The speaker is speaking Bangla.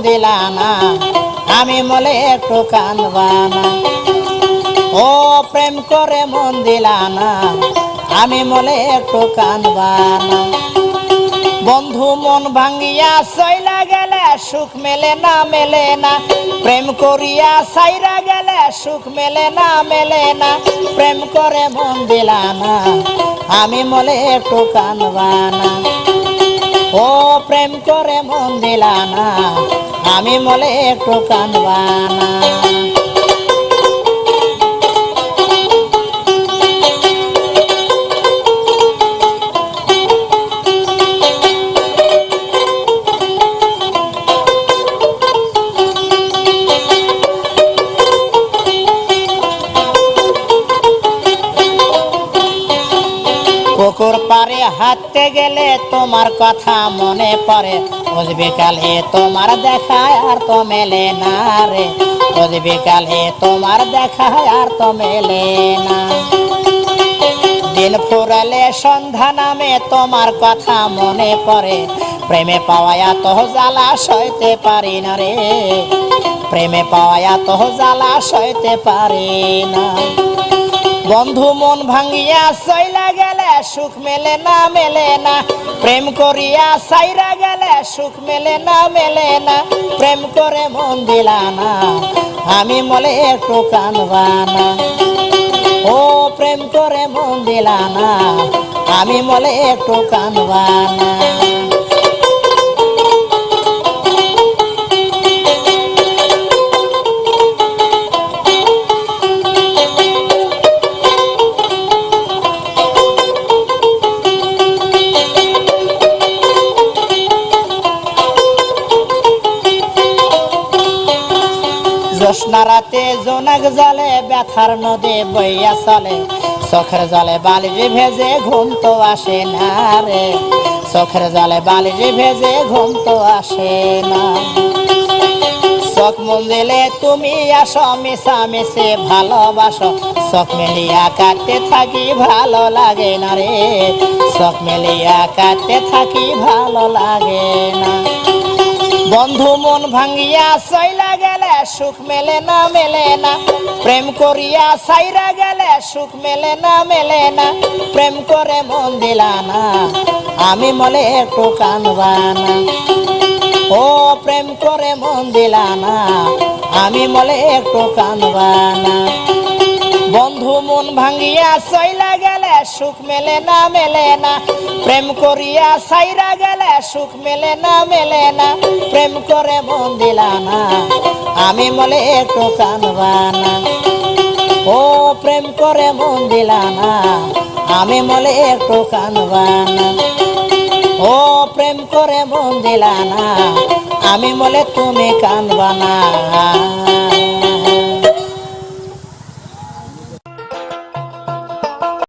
দিলা না, আমি মলে একটু কানবা না। ও প্রেম করে মন দিলা না, আমি মলে একটু কানবা না। বন্ধু মন ভাঙ্গিয়া চইলা গেলে সুখ মেলে না, মেলে না। প্রেম করিয়া সাইরা গেলে সুখ মেলে না, মেলে না। প্রেম করে মন দিলা না, আমি মলে একটু কানবা না। ও প্রেম করে মন দিলা না, আমি মলে একটু কানবা না। পুকুর পারে হাঁটতে গেলে তোমার কথা মনে পড়ে, রোজ বিকালে তোমার দেখা আর তো মেলে না রে। রোজ বিকালে তোমার দেখা আর তো মেলে না। দিন ফুরালে সন্ধ্যা নামে তোমার কথা মনে পড়ে, প্রেমে পাওয়া তো জ্বালা সইতে পারি না রে। প্রেমে পাওয়া তো জ্বালা সইতে পারি না। বন্ধু মন ভাঙ্গিয়া চইলা গেলে সুখ মেলে না, মেলে না। প্রেম করিয়া সাইরা গেলে সুখ মেলে না, মেলে না। প্রেম করে মন দিলা না, আমি মলে একটু কানবা না। ও প্রেম করে মন দিলা না, আমি মলে একটু কানবা না। জ্যোৎস্না রাতে জোনাক জলে ব্যথার নদী বইয়া চলে, চোখের জলে বালিজি ভেজে ঘুম তো আসে না রে। চোখের জলে বালিজি ভেজে ঘুম তো আসে না। চোখ মন দিলে তুমি আসো, মিশামিশি ভালোবাসো। চোখ মেলিয়া কাটতে থাকি ভালো লাগে না রে। চোখ মেলিয়া কাটতে থাকি ভালো লাগে না। বন্ধু মন ভাঙ্গিয়া চইলা গেলে সুখ মেলে না, মেলে না। প্রেম করিয়া সাইরা গেলে সুখ মেলে না, মেলে না। প্রেম করে মন দিলা না, আমি মলে একটু কানবা না। ও প্রেম করে মন দিলা না, আমি মলে একটু কানবা না। বন্ধু মন ভাঙ্গিয়া চইলা গেলে সুখ মেলে না, মেলে না। প্রেম করিয়া সাইরা গেলে সুখ মেলে না, মেলে না। প্রেম করে মন দিলা না, আমি মলে একটু কানবা না। ও প্রেম করে মন দিলা না, আমি মলে একটু কানবা না। ও প্রেম করে মন দিলা না, আমি মলে তুমি কানবা না।